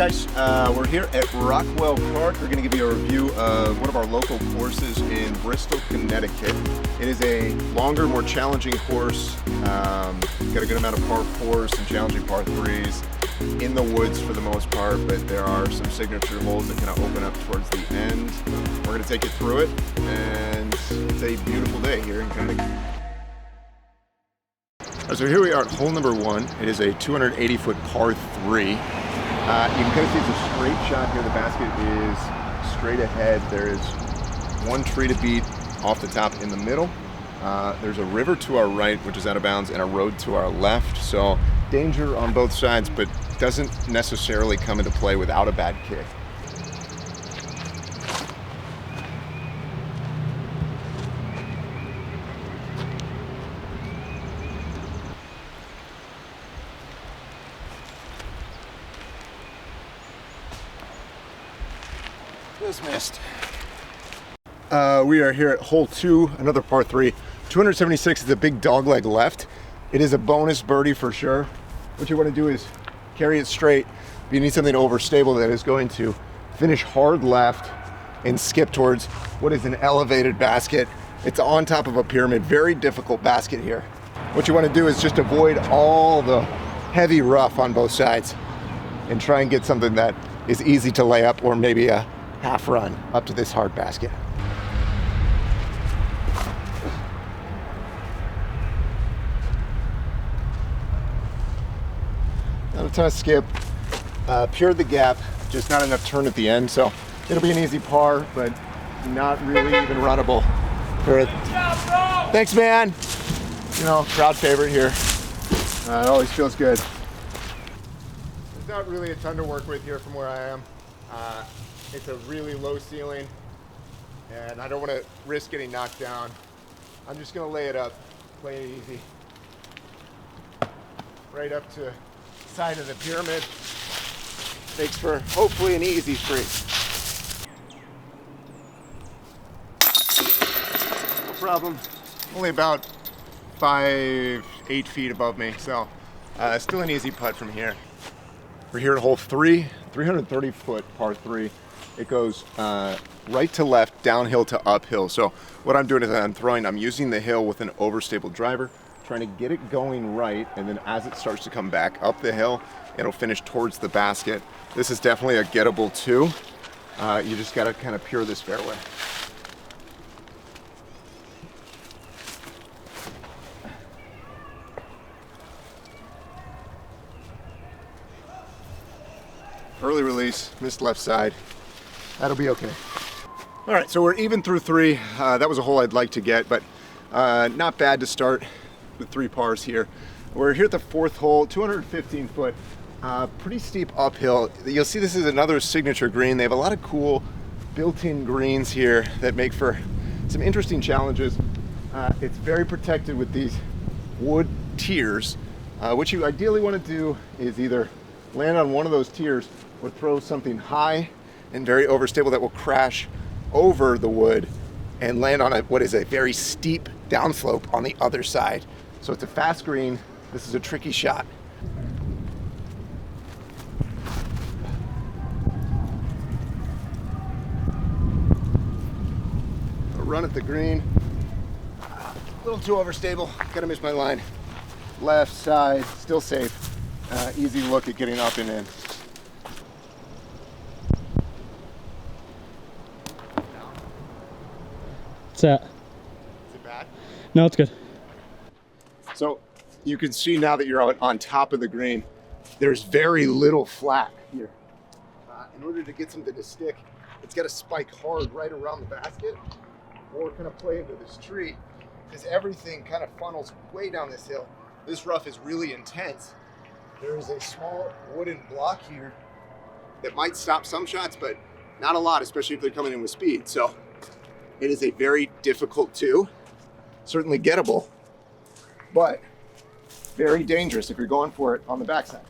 guys, we're here at Rockwell Park. We're going to give you a review of one of our local courses in Bristol, Connecticut. It is a longer, more challenging course. Got a good amount of par 4s, some challenging par 3s in the woods for the most part, but there are some signature holes that kind of open up towards the end. We're going to take you through it, and it's a beautiful day here in Keney. So here we are at hole number 1. It is a 280-foot par 3. You can kind of see it's a straight shot here. The basket is straight ahead. There is one tree to beat off the top in the middle. There's a river to our right, which is out of bounds, and a road to our left. So danger on both sides, but doesn't necessarily come into play without a bad kick. Just missed. We are here at hole 2, another par 3. 276 is a big dog leg left. It is a bonus birdie for sure. What you want to do is carry it straight. You need something overstable that is going to finish hard left and skip towards what is an elevated basket. It's on top of a pyramid, very difficult basket here. What you want to do is just avoid all the heavy rough on both sides and try and get something that is easy to lay up, or maybe a half run up to this hard basket. Not a ton of skip, pure the gap, just not enough turn at the end, so it'll be an easy par, but not really even runnable for it. Thanks, man. You know, crowd favorite here. It always feels good. There's not really a ton to work with here from where I am. It's a really low ceiling, and I don't want to risk getting knocked down. I'm just going to lay it up, play it easy. Right up to the side of the pyramid. Makes for hopefully an easy free. No problem. Only about 5-8 feet above me, so still an easy putt from here. We're here at hole 3, 330-foot par 3. It goes right to left, downhill to uphill. So what I'm doing is I'm using the hill with an overstable driver, trying to get it going right, and then as it starts to come back up the hill, it'll finish towards the basket. This is definitely a gettable 2. You just gotta kind of pure this fairway. Early release, missed left side. That'll be okay. All right, so we're even through 3. That was a hole I'd like to get, but not bad to start with 3 pars here. We're here at the 4th hole, 215 foot, pretty steep uphill. You'll see this is another signature green. They have a lot of cool built-in greens here that make for some interesting challenges. It's very protected with these wood tiers. What you ideally want to do is either land on one of those tiers or throw something high and very overstable that will crash over the wood and land on what is a very steep downslope on the other side. So it's a fast green. This is a tricky shot. A run at the green. A little too overstable. Gotta miss my line. Left side, still safe. Easy look at getting up and in. What's that? Is it bad? No, it's good. So you can see now that you're on top of the green, there's very little flat here. In order to get something to stick, it's got to spike hard right around the basket or kind of play into this tree, because everything kind of funnels way down this hill. This rough is really intense. There is a small wooden block here that might stop some shots, but not a lot, especially if they're coming in with speed. So it is a very difficult 2, certainly gettable, but very dangerous if you're going for it on the backside.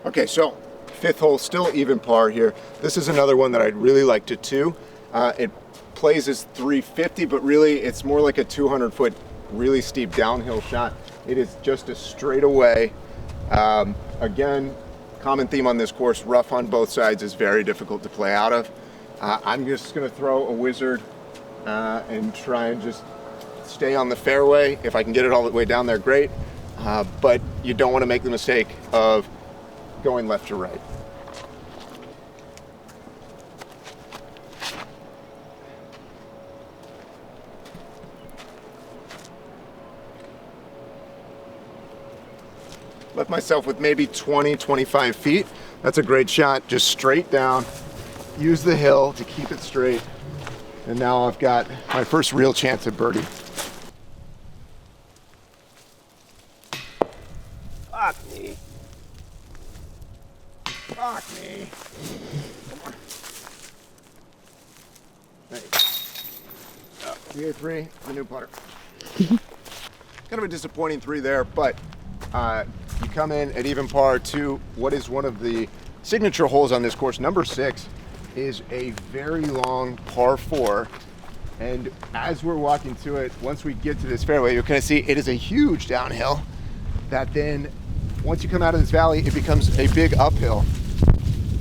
Okay, so 5th hole, still even par here. This is another one that I'd really like to 2. It plays as 350, but really it's more like a 200-foot, really steep downhill shot. It is just a straightaway. Again, Common theme on this course, rough on both sides is very difficult to play out of. I'm just gonna throw a wizard and try and just stay on the fairway. If I can get it all the way down there, great. But you don't want to make the mistake of going left to right. Left myself with maybe 20, 25 feet. That's a great shot, just straight down. Use the hill to keep it straight. And now I've got my first real chance at birdie. Fuck me. Fuck me. Come on. Thanks. Oh, PA3, the new putter. Kind of a disappointing 3 there, but you come in at even par to what is one of the signature holes on this course. Number 6 is a very long par 4. And as we're walking to it, once we get to this fairway, you're gonna see it is a huge downhill that then, once you come out of this valley, it becomes a big uphill.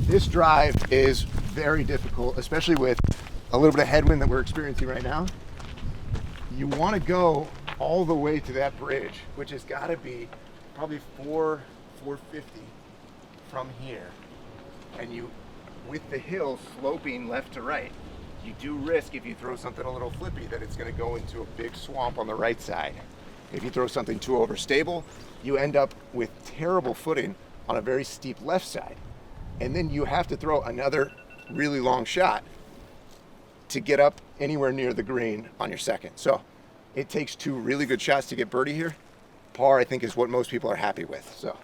This drive is very difficult, especially with a little bit of headwind that we're experiencing right now. You wanna go all the way to that bridge, which has gotta be probably 450 from here. And you, with the hill sloping left to right, you do risk, if you throw something a little flippy, that it's gonna go into a big swamp on the right side. If you throw something too overstable, you end up with terrible footing on a very steep left side. And then you have to throw another really long shot to get up anywhere near the green on your second. So it takes 2 really good shots to get birdie here. Par, I think, is what most people are happy with. So.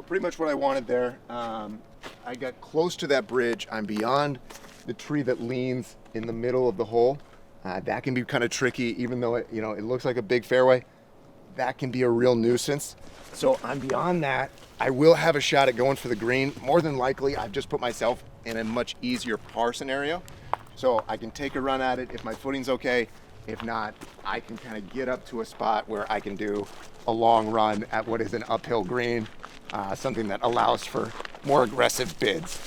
Pretty much what I wanted there. I got close to that bridge. I'm beyond the tree that leans in the middle of the hole. That can be kind of tricky, even though it looks like a big fairway. That can be a real nuisance. So I'm beyond that. I will have a shot at going for the green. More than likely, I've just put myself in a much easier par scenario. So I can take a run at it if my footing's okay. If not, I can kind of get up to a spot where I can do a long run at what is an uphill green, something that allows for more aggressive bids.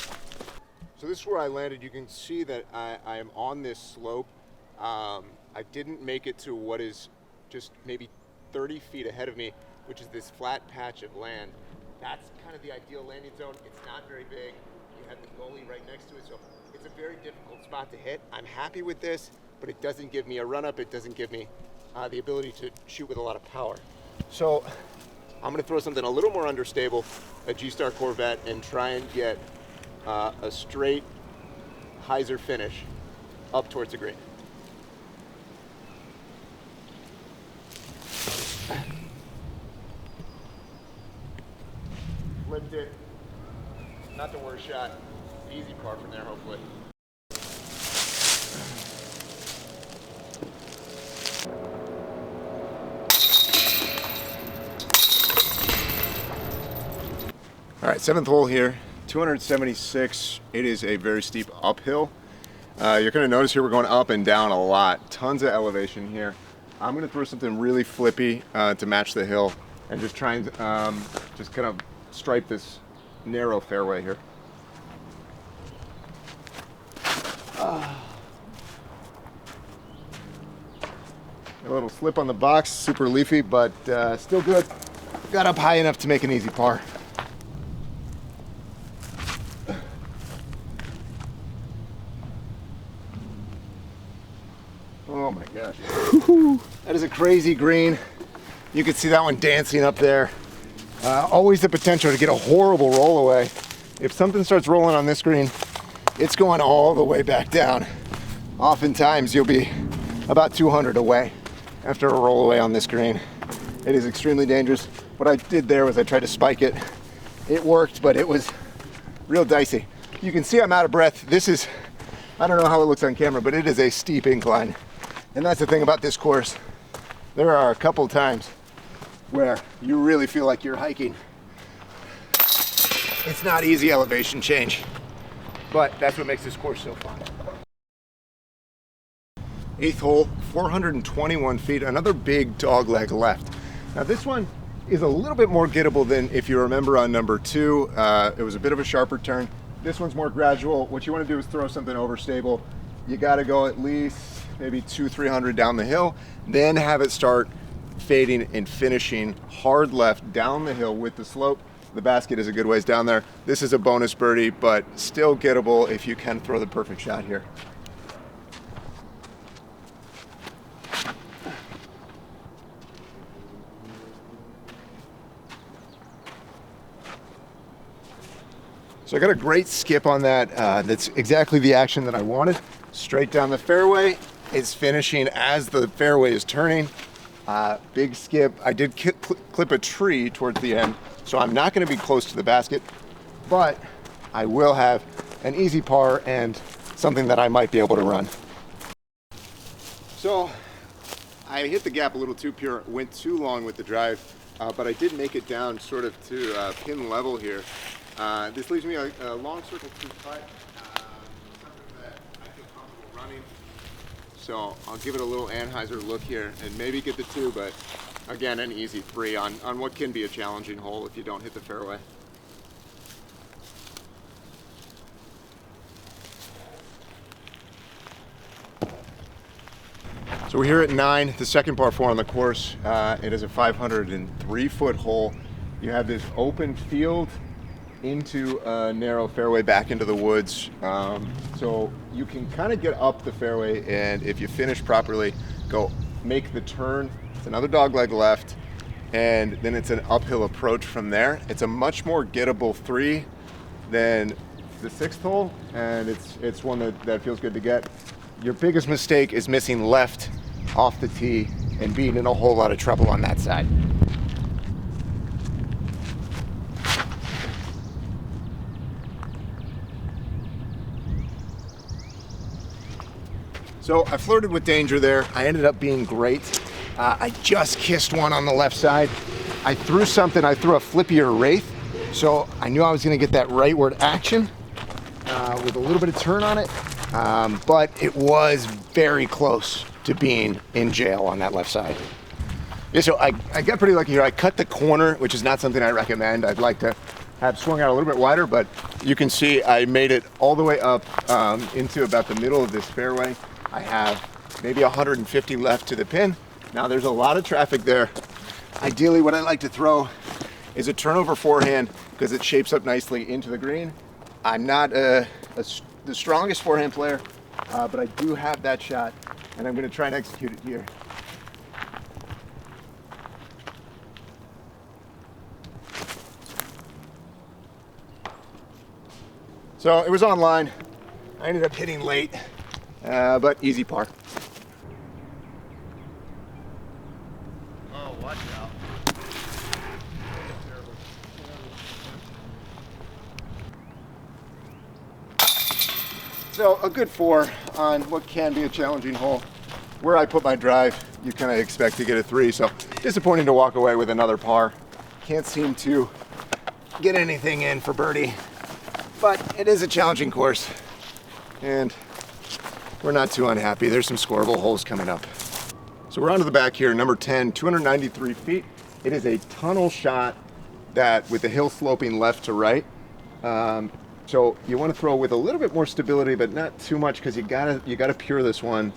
So this is where I landed. You can see that I am on this slope. I didn't make it to what is just maybe 30 feet ahead of me, which is this flat patch of land. That's kind of the ideal landing zone. It's not very big. You have the gully right next to it, so it's a very difficult spot to hit. I'm happy with this, but it doesn't give me a run up. It doesn't give me the ability to shoot with a lot of power. So I'm gonna throw something a little more understable, a G-Star Corvette, and try and get a straight hyzer finish up towards the green. Flipped it. Not the worst shot. Easy par from there, hopefully. All right, 7th hole here, 276. It is a very steep uphill. You're gonna notice here we're going up and down a lot. Tons of elevation here. I'm gonna throw something really flippy to match the hill and just try and just kind of stripe this narrow fairway here. A little slip on the box, super leafy, but still good. Got up high enough to make an easy par. Oh my gosh. That is a crazy green. You can see that one dancing up there. Always the potential to get a horrible roll away. If something starts rolling on this green, it's going all the way back down. Oftentimes you'll be about 200 away after a roll away on this green. It is extremely dangerous. What I did there was I tried to spike it. It worked, but it was real dicey. You can see I'm out of breath. This is, I don't know how it looks on camera, but it is a steep incline. And that's the thing about this course. There are a couple times where you really feel like you're hiking. It's not easy elevation change. but that's what makes this course so fun. 8th hole, 421 feet, another big dog leg left. Now this one is a little bit more gettable than if you remember on number 2. It was a bit of a sharper turn. This one's more gradual. What you want to do is throw something overstable. You got to go at least maybe 200-300 down the hill, then have it start fading and finishing hard left down the hill with the slope. The basket is a good ways down there. This is a bonus birdie, but still gettable if you can throw the perfect shot here. So I got a great skip on that. That's exactly the action that I wanted. Straight down the fairway. It's finishing as the fairway is turning. Big skip. I did clip a tree towards the end, so I'm not going to be close to the basket, but I will have an easy par and something that I might be able to run. So I hit the gap a little too pure, went too long with the drive, but I did make it down sort of to pin level here. This leaves me a long circle 2 putt, something that I feel comfortable running. So I'll give it a little Anheuser look here and maybe get the 2, but again, an easy 3 on what can be a challenging hole if you don't hit the fairway. So we're here at 9, the second par 4 on the course. It is a 503-foot hole. You have this open field into a narrow fairway back into the woods, so you can kind of get up the fairway, and if you finish properly, go make the turn. It's another dogleg left, and then it's an uphill approach from there. It's a much more gettable 3 than the 6th hole, and it's one that feels good to get. Your biggest mistake is missing left off the tee and being in a whole lot of trouble on that side. So I flirted with danger there. I ended up being great. I just kissed one on the left side. I threw a flippy or wraith. So I knew I was gonna get that rightward action with a little bit of turn on it. But it was very close to being in jail on that left side. Yeah, so I got pretty lucky here. I cut the corner, which is not something I recommend. I'd like to have swung out a little bit wider, but you can see I made it all the way up into about the middle of this fairway. I have maybe 150 left to the pin. Now there's a lot of traffic there. Ideally, what I like to throw is a turnover forehand because it shapes up nicely into the green. I'm not the strongest forehand player, but I do have that shot, and I'm going to try and execute it here. So it was online. I ended up hitting late. But easy par. Oh, watch out. So a good 4 on what can be a challenging hole. Where I put my drive, you kind of expect to get a 3, so disappointing to walk away with another par. Can't seem to get anything in for birdie, but it is a challenging course, and we're not too unhappy. There's some scoreable holes coming up. So we're onto the back here, number 10, 293 feet. It is a tunnel shot that with the hill sloping left to right. So you want to throw with a little bit more stability, but not too much, because you gotta pure this one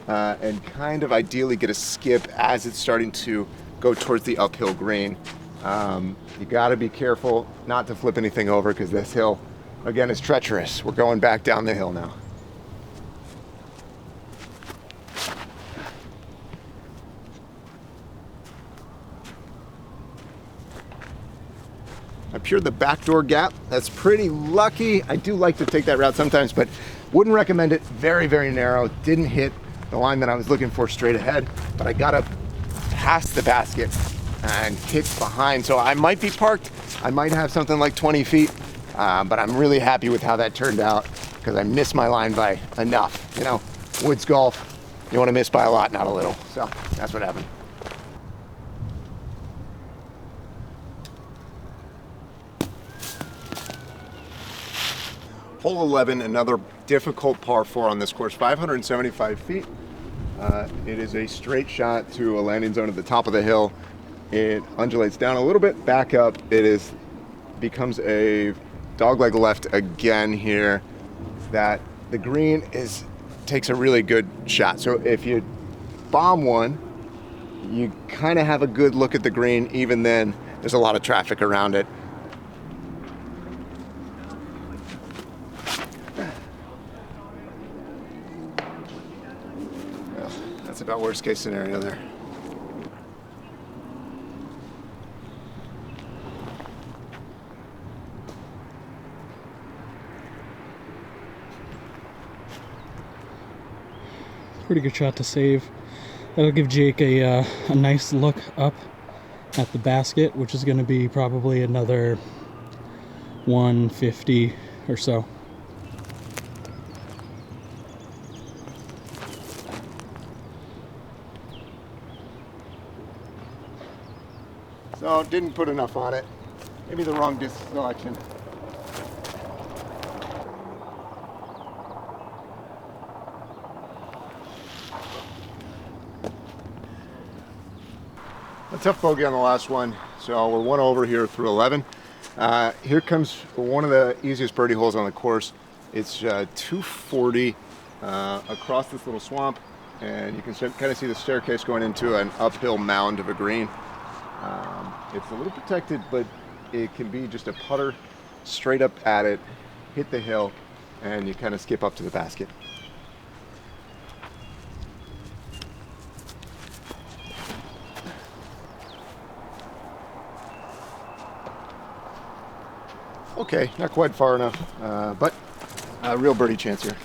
and kind of ideally get a skip as it's starting to go towards the uphill green. You gotta be careful not to flip anything over, because this hill, again, is treacherous. We're going back down the hill now. I pured the backdoor gap. That's pretty lucky. I do like to take that route sometimes, but wouldn't recommend it. Very, very narrow. Didn't hit the line that I was looking for straight ahead, but I got up past the basket and hit behind. So I might be parked. I might have something like 20 feet, but I'm really happy with how that turned out because I missed my line by enough. You know, woods golf, you want to miss by a lot, not a little. So that's what happened. Hole 11, another difficult par 4 on this course, 575 feet. It is a straight shot to a landing zone at the top of the hill. It undulates down a little bit, back up. It becomes a dogleg left again here. That the green takes a really good shot. So if you bomb one, you kind of have a good look at the green. Even then, there's a lot of traffic around it. Well, that's about worst case scenario there. Pretty good shot to save. That'll give Jake a nice look up at the basket, which is going to be probably another 150 or so. So didn't put enough on it. Maybe the wrong disc selection. A tough bogey on the last one, so we're 1 over here through 11. Here comes one of the easiest birdie holes on the course. It's 240 across this little swamp, and you can kind of see the staircase going into an uphill mound of a green. It's a little protected, but it can be just a putter straight up at it, hit the hill, and you kind of skip up to the basket. Okay, not quite far enough, but a real birdie chance here.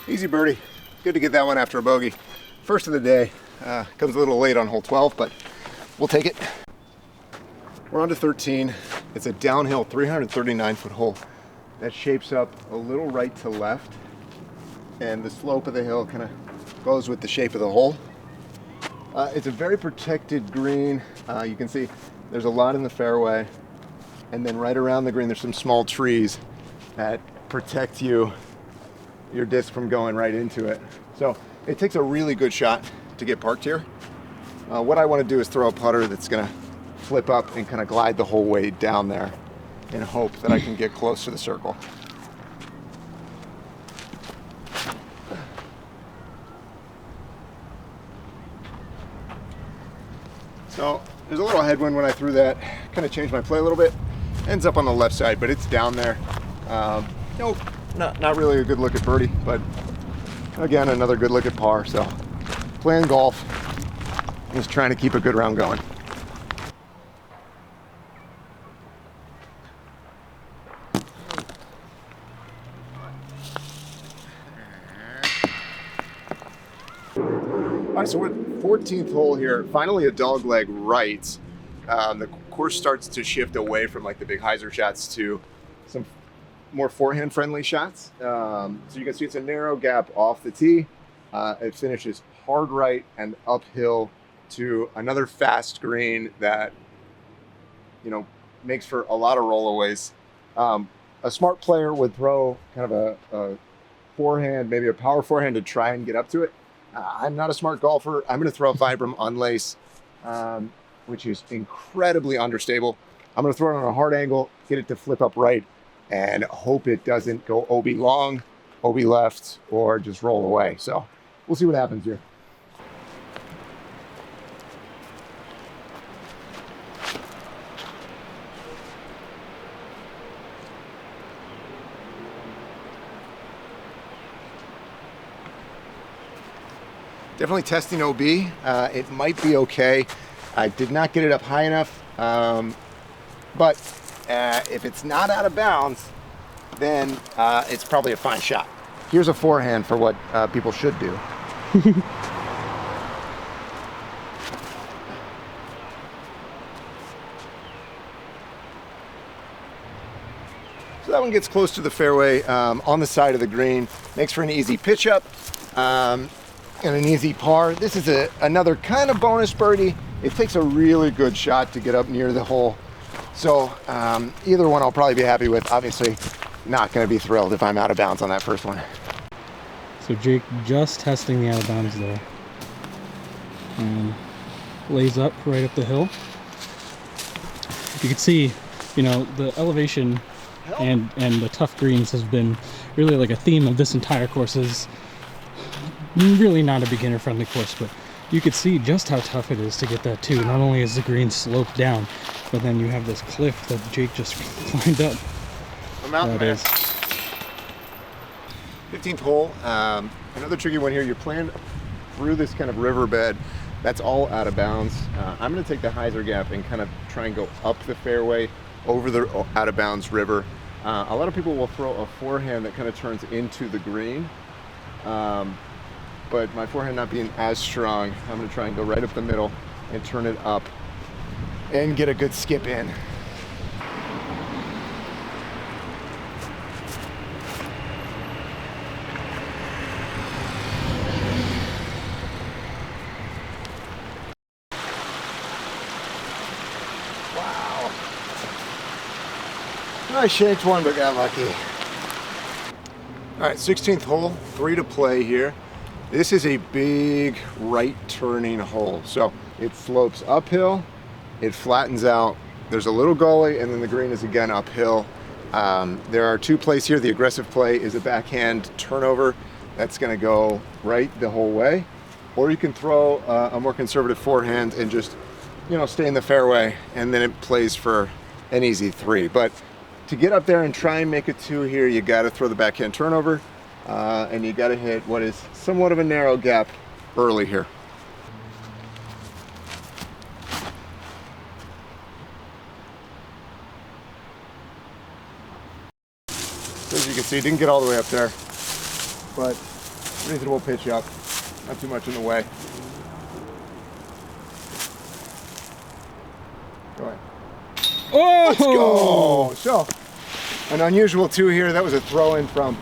Easy birdie. Good to get that one after a bogey. First of the day. Comes a little late on hole 12, but we'll take it. We're on to 13. It's a downhill 339-foot hole that shapes up a little right to left, and the slope of the hill kind of goes with the shape of the hole. It's a very protected green. You can see there's a lot in the fairway, and then right around the green there's some small trees that protect your disc from going right into it. So it takes a really good shot to get parked here. What I want to do is throw a putter that's going to flip up and kind of glide the whole way down there in hope that I can get close to the circle. So there's a little headwind when I threw that. Kind of changed my play a little bit. Ends up on the left side, but it's down there. Nope, not really a good look at birdie, but again, another good look at par. So playing golf, just trying to keep a good round going. All right, so we're at 14th hole here. Finally a dog leg right. The course starts to shift away from like the big hyzer shots to some more forehand friendly shots. So you can see it's a narrow gap off the tee. It finishes hard right and uphill to another fast green that, you know, makes for a lot of rollaways. A smart player would throw kind of a forehand, maybe a power forehand to try and get up to it. I'm not a smart golfer. I'm going to throw a Vibram unlace, which is incredibly understable. I'm going to throw it on a hard angle, get it to flip up right, and hope it doesn't go OB long, OB left, or just roll away. So we'll see what happens here. Definitely testing OB. It might be okay. I did not get it up high enough, but if it's not out of bounds, then it's probably a fine shot. Here's a forehand for what people should do. So that one gets close to the fairway on the side of the green. Makes for an easy pitch up. And an easy par. This is another kind of bonus birdie. It takes a really good shot to get up near the hole. So either one I'll probably be happy with. Obviously, not going to be thrilled if I'm out of bounds on that first one. So Jake just testing the out of bounds there. And lays up right up the hill. You can see, you know, the elevation and the tough greens has been really like a theme of this entire course. Is really not a beginner friendly course, but you could see just how tough it is to get that too. Not only is the green sloped down, but then you have this cliff that Jake just climbed up. A mountain man. 15th hole, another tricky one here. You're playing through this kind of riverbed that's all out of bounds. I'm going to take the hyzer gap and kind of try and go up the fairway over the out of bounds river. A lot of people will throw a forehand that kind of turns into the green, but my forehand not being as strong, I'm going to try and go right up the middle and turn it up and get a good skip in. Wow. I shanked one but got lucky. All right, 16th hole, 3 to play here. This is a big right turning hole. So it slopes uphill, it flattens out, there's a little gully, and then the green is again uphill. There are 2 plays here. The aggressive play is a backhand turnover that's gonna go right the whole way. Or you can throw a more conservative forehand and just, you know, stay in the fairway, and then it plays for an easy 3. But to get up there and try and make a 2 here, you gotta throw the backhand turnover, and you gotta hit what is somewhat of a narrow gap early here. So as you can see, didn't get all the way up there, but reasonable pitch up, not too much in the way. Go ahead. Oh! Let's go! So, an unusual 2 here. That was a throw in from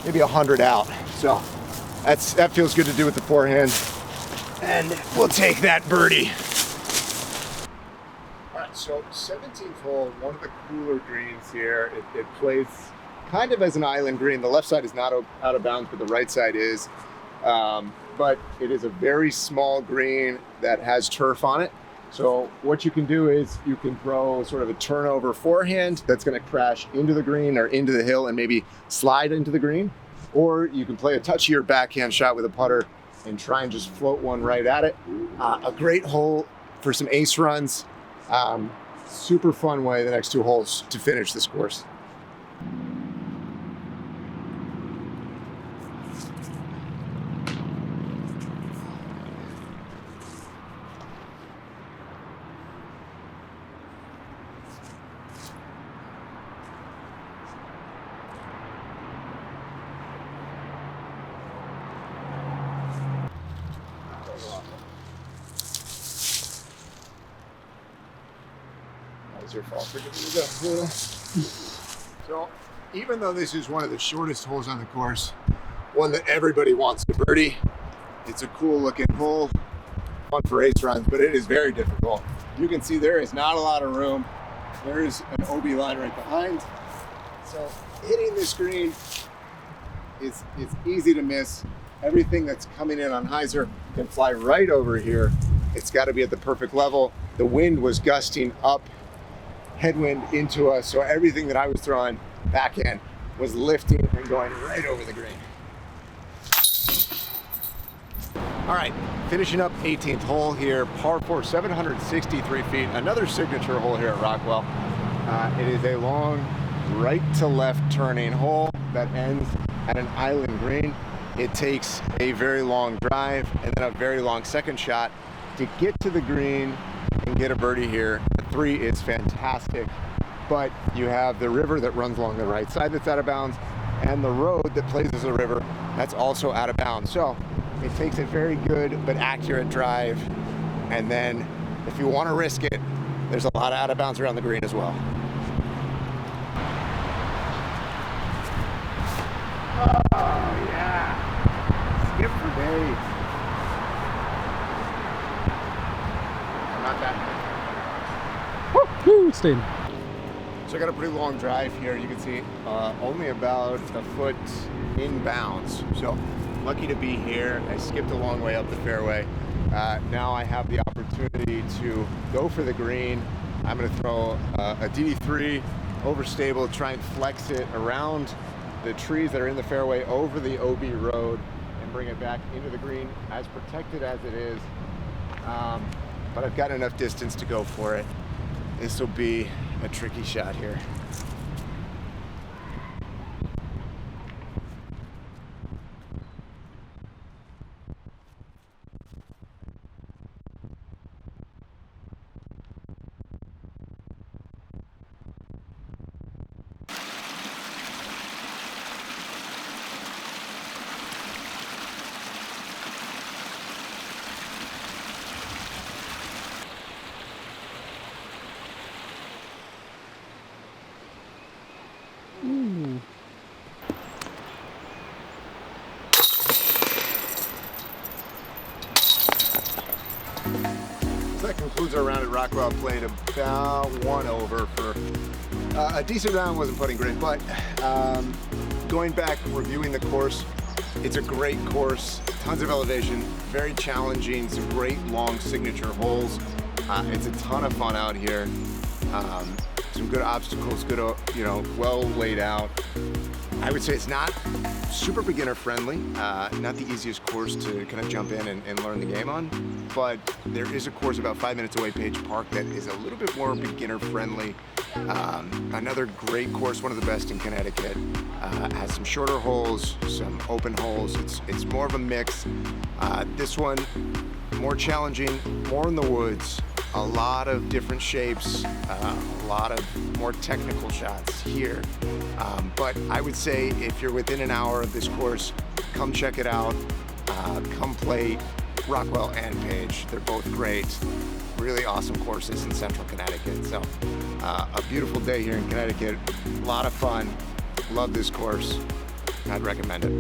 maybe 100 out. So, that feels good to do with the forehand. And we'll take that birdie. All right, so 17th hole, one of the cooler greens here. It plays kind of as an island green. The left side is not out of bounds, but the right side is. But it is a very small green that has turf on it. So what you can do is you can throw sort of a turnover forehand that's going to crash into the green or into the hill and maybe slide into the green. Or you can play a touchier backhand shot with a putter and try and just float one right at it. A great hole for some ace runs. Super fun way the next 2 holes to finish this course. Your fault for giving me that. So, even though this is one of the shortest holes on the course, one that everybody wants to birdie, it's a cool looking hole, fun for ace runs, but it is very difficult. You can see there is not a lot of room. There is an OB line right behind. So, hitting this green is easy to miss. Everything that's coming in on hyzer can fly right over here. It's got to be at the perfect level. The wind was gusting up, headwind into us, so everything that I was throwing backhand was lifting and going right over the green. All right, finishing up 18th hole here, par 4, 763 feet, another signature hole here at Rockwell. It is a long right to left turning hole that ends at an island green. It takes a very long drive and then a very long second shot to get to the green and get a birdie here. The 3 is fantastic, but you have the river that runs along the right side that's out of bounds, and the road that plays as a river that's also out of bounds. So it takes a very good but accurate drive, and then if you want to risk it, there's a lot of out of bounds around the green as well. Oh yeah, skip for days. Not that. Woo, stayed. So I got a pretty long drive here. You can see only about a foot inbounds. So lucky to be here. I skipped a long way up the fairway. Now I have the opportunity to go for the green. I'm going to throw a DD3 overstable, try and flex it around the trees that are in the fairway over the OB road and bring it back into the green, as protected as it is. But I've got enough distance to go for it. This will be a tricky shot here. Ooh. So that concludes our round at Rockwell. Played about 1 over for a decent round. Wasn't putting great, but going back, reviewing the course, it's a great course. Tons of elevation, very challenging, some great long signature holes. It's a ton of fun out here. Some good obstacles, good, well laid out. I would say it's not super beginner friendly, not the easiest course to kind of jump in and learn the game on, but there is a course about 5 minutes away, Page Park, that is a little bit more beginner friendly. Another great course, one of the best in Connecticut. Has some shorter holes, some open holes. It's more of a mix. This one, more challenging, more in the woods. A lot of different shapes, a lot of more technical shots here. But I would say if you're within an hour of this course, come check it out. Come play Rockwell and Page. They're both great. Really awesome courses in central Connecticut. So a beautiful day here in Connecticut. A lot of fun. Love this course. I'd recommend it.